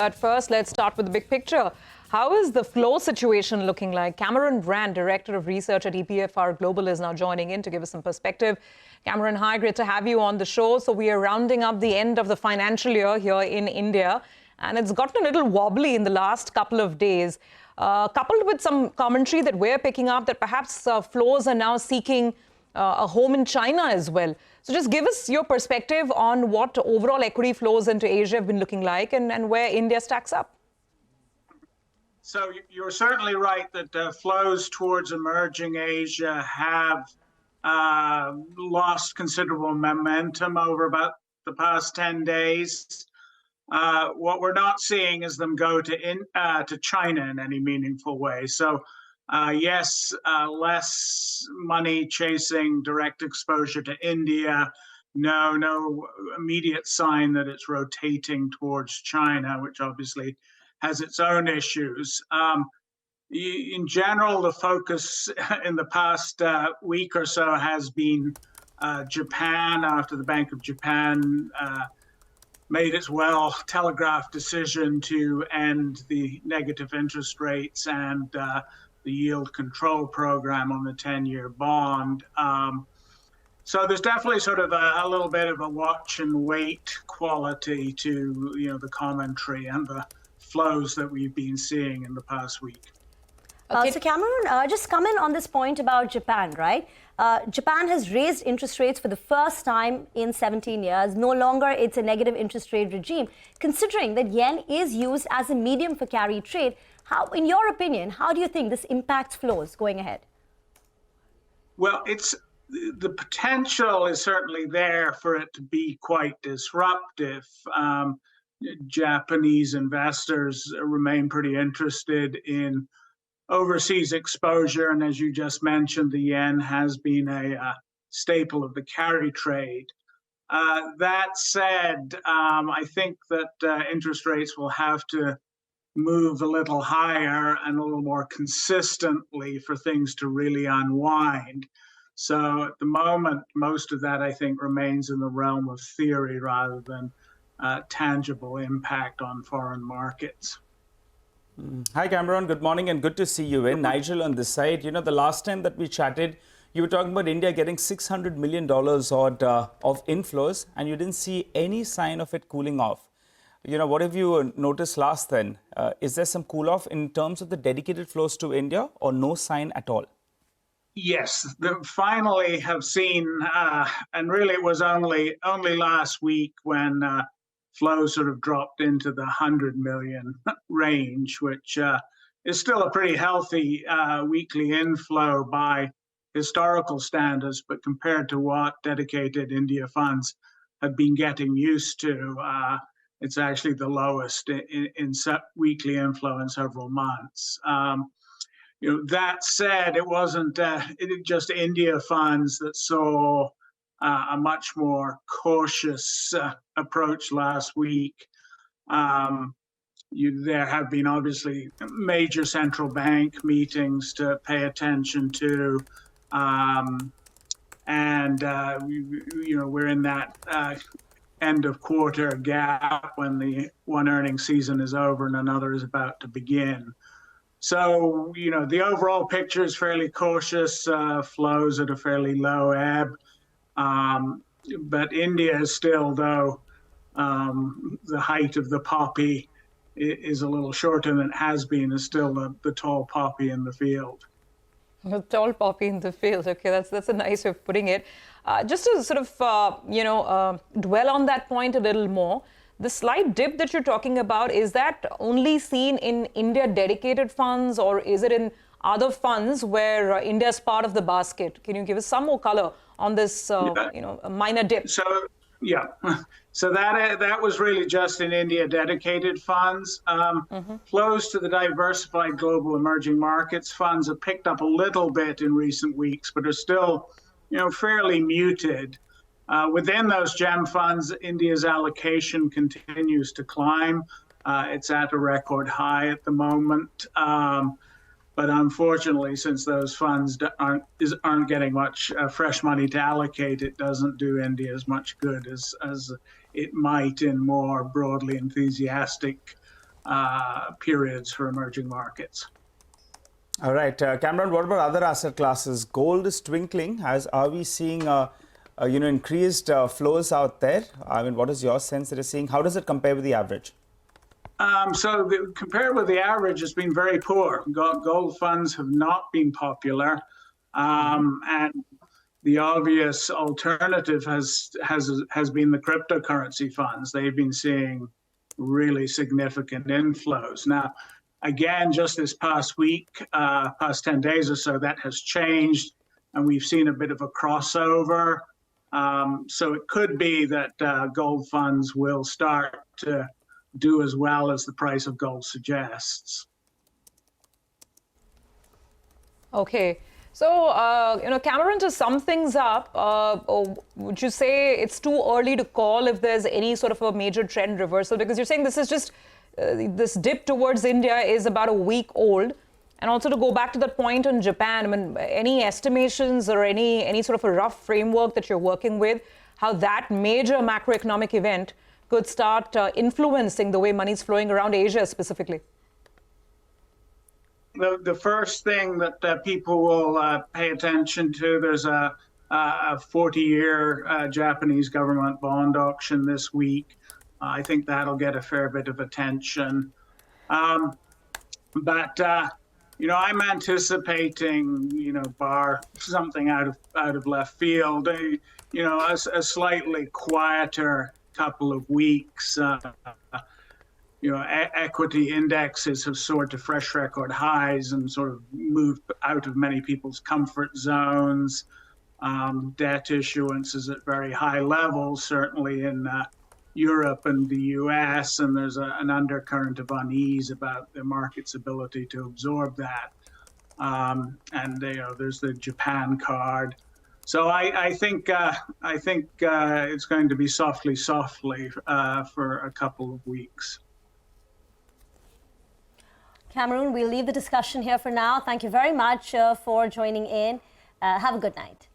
At first, let's start with the big picture. How is the flow situation looking like? Cameron Brandt, Director of Research at EPFR Global, is now joining in to give us some perspective. Cameron, hi, great to have you on the show. So we are rounding up the end of the financial year here in India, and it's gotten a little wobbly in the last couple of days, coupled with some commentary that we're picking up that perhaps flows are now seeking a home in China as well. So just give us your perspective on what overall equity flows into Asia have been looking like and where India stacks up. So you're certainly right that flows towards emerging Asia have lost considerable momentum over about the past 10 days. What we're not seeing is them go to China in any meaningful way. So yes, less money chasing direct exposure to India. No immediate sign that it's rotating towards China, which obviously has its own issues. In general, the focus in the past week or so has been Japan, after the Bank of Japan made its well-telegraphed decision to end the negative interest rates and the yield control program on the 10-year bond. So there's definitely sort of a little bit of a watch and wait quality to the commentary and the flows that we've been seeing in the past week. So Cameron, just comment on this point about Japan, right? Japan has raised interest rates for the first time in 17 years. No longer it's a negative interest rate regime. Considering that yen is used as a medium for carry trade, how, in your opinion, how do you think this impacts flows going ahead? Well, the potential is certainly there for it to be quite disruptive. Japanese investors remain pretty interested in overseas exposure, and as you just mentioned, the yen has been a staple of the carry trade. That said, I think that interest rates will have to move a little higher and a little more consistently for things to really unwind. So at the moment, most of that, I think, remains in the realm of theory rather than tangible impact on foreign markets. Hi, Cameron. Good morning and good to see you in. Nigel on this side. You know, the last time that we chatted, you were talking about India getting $600 million odd of inflows, and you didn't see any sign of it cooling off. You know, what have you noticed last then? Is there some cool off in terms of the dedicated flows to India, or no sign at all? Yes, finally have seen, and really it was only last week when flows sort of dropped into the 100 million range, which is still a pretty healthy weekly inflow by historical standards, but compared to what dedicated India funds have been getting used to, it's actually the lowest in weekly inflow in several months. That said, it wasn't just India funds that saw a much more cautious approach last week. There have been obviously major central bank meetings to pay attention to, and we're in that end of quarter gap when the one earnings season is over and another is about to begin. So, the overall picture is fairly cautious, flows at a fairly low ebb. But India is still, though, the height of the poppy is a little shorter than it has been, is still the tall poppy in the field. The tall poppy in the field. Okay, that's a nice way of putting it. Just to sort of, dwell on that point a little more, the slight dip that you're talking about, is that only seen in India dedicated funds, or is it in other funds where India is part of the basket? Can you give us some more color on this, a minor dip? So, yeah. So that was really just in India dedicated funds. Flows to the diversified global emerging markets funds have picked up a little bit in recent weeks, but are still, fairly muted. Within those GEM funds, India's allocation continues to climb. It's at a record high at the moment. But unfortunately, since those funds aren't getting much fresh money to allocate, it doesn't do India as much good as it might in more broadly enthusiastic periods for emerging markets. All right, Cameron, what about other asset classes? Gold is twinkling. Are we seeing increased flows out there? I mean, what is your sense that you're seeing? How does it compare with the average? Compared with the average, it's been very poor. Gold funds have not been popular, and the obvious alternative has been the cryptocurrency funds. They've been seeing really significant inflows. Now, again, just this past week, past 10 days or so, that has changed, and we've seen a bit of a crossover. So it could be that gold funds will start to do as well as the price of gold suggests. Okay. So, Cameron, to sum things up, would you say it's too early to call if there's any sort of a major trend reversal? Because you're saying this is just, this dip towards India is about a week old. And also to go back to that point on Japan, I mean, any estimations or any sort of a rough framework that you're working with, how that major macroeconomic event could start influencing the way money's flowing around Asia specifically? The first thing that people will pay attention to, there's a 40-year Japanese government bond auction this week. I think that'll get a fair bit of attention. But I'm anticipating, bar something out of left field, a slightly quieter couple of weeks. Equity indexes have soared to fresh record highs and sort of moved out of many people's comfort zones. Debt issuance is at very high levels, certainly in Europe and the US, and there's an undercurrent of unease about the market's ability to absorb that. And there's the Japan card. So I think it's going to be softly for a couple of weeks. Cameron, we'll leave the discussion here for now. Thank you very much for joining in. Have a good night.